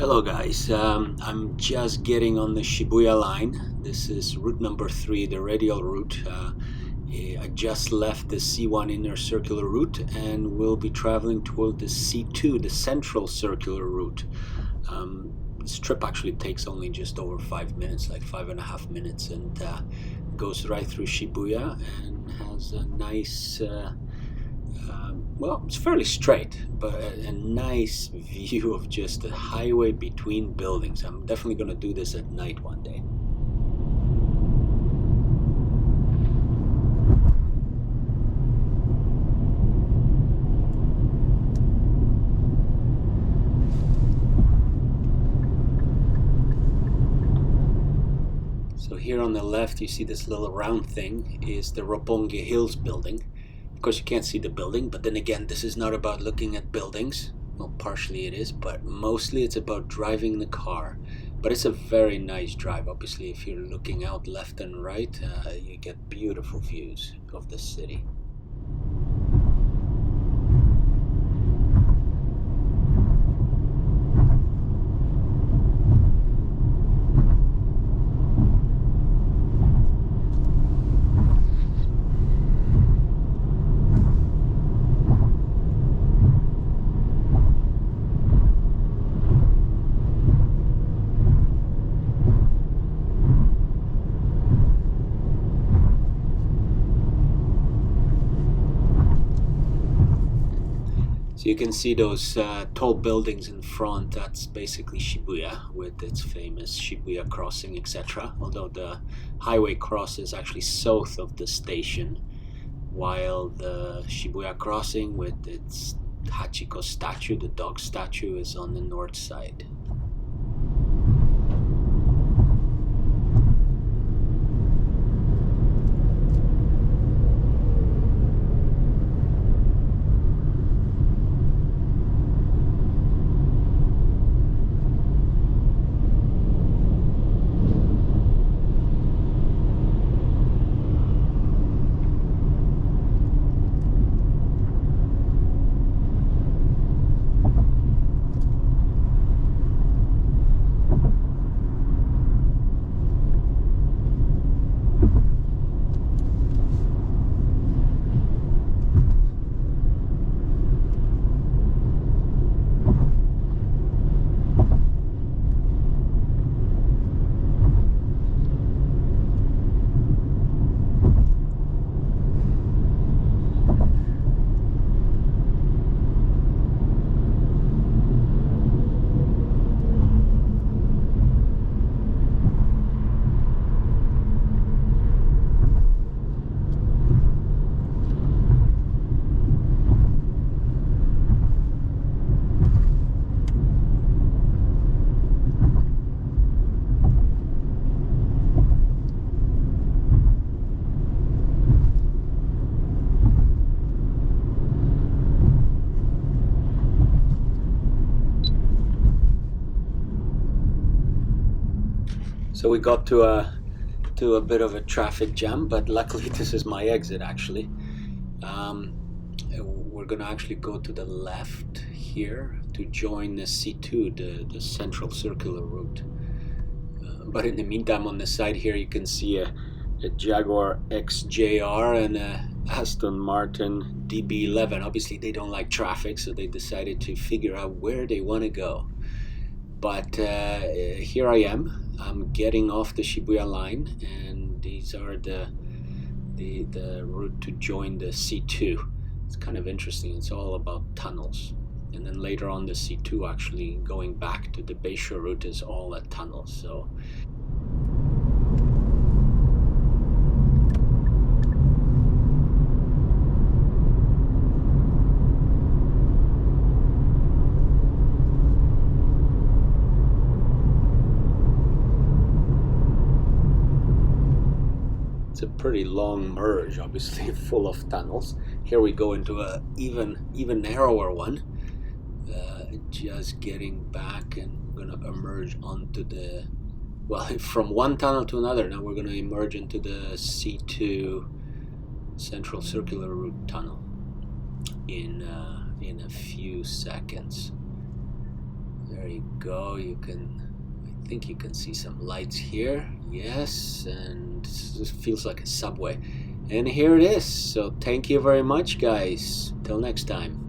Hello guys, I'm just getting on the Shibuya line. This is route number 3, the radial route. I just left the C1 inner circular route and will be traveling toward the C2, the central circular route. This trip actually takes only just over 5 minutes, like 5.5 minutes, and goes right through Shibuya and has a nice well, it's fairly straight, but a nice view of just the highway between buildings. I'm definitely going to do this at night one day. So here on the left, you see this little round thing is the Roppongi Hills building. Of course, you can't see the building, but then again, this is not about looking at buildings. Well, partially it is, but mostly it's about driving the car. But it's a very nice drive. Obviously, if you're looking out left and right, you get beautiful views of the city. So you can see those tall buildings in front. That's basically Shibuya with its famous Shibuya crossing, etc. Although the highway crosses actually south of the station, while the Shibuya crossing with its Hachiko statue, the dog statue, is on the north side. So we got to a bit of a traffic jam, but luckily this is my exit actually. We're gonna actually go to the left here to join the C2, the central circular route. But in the meantime, on the side here you can see a Jaguar XJR and a Aston Martin DB11. Obviously they don't like traffic, so they decided to figure out where they want to go. But here I am. I'm getting off the Shibuya line, and these are the route to join the C2. It's kind of interesting. It's all about tunnels. And then later on, the C2 actually going back to the Bayshore route is all at tunnels. So a pretty long merge, obviously full of tunnels. Here we go into a even narrower one. Just getting back, and we're gonna emerge onto the, well, from one tunnel to another. Now we're gonna emerge into the C2 Central Circular Route tunnel in a few seconds. There you go. I think you can see some lights here. Yes, and this feels like a subway. And here it is. So thank you very much, guys. Till next time.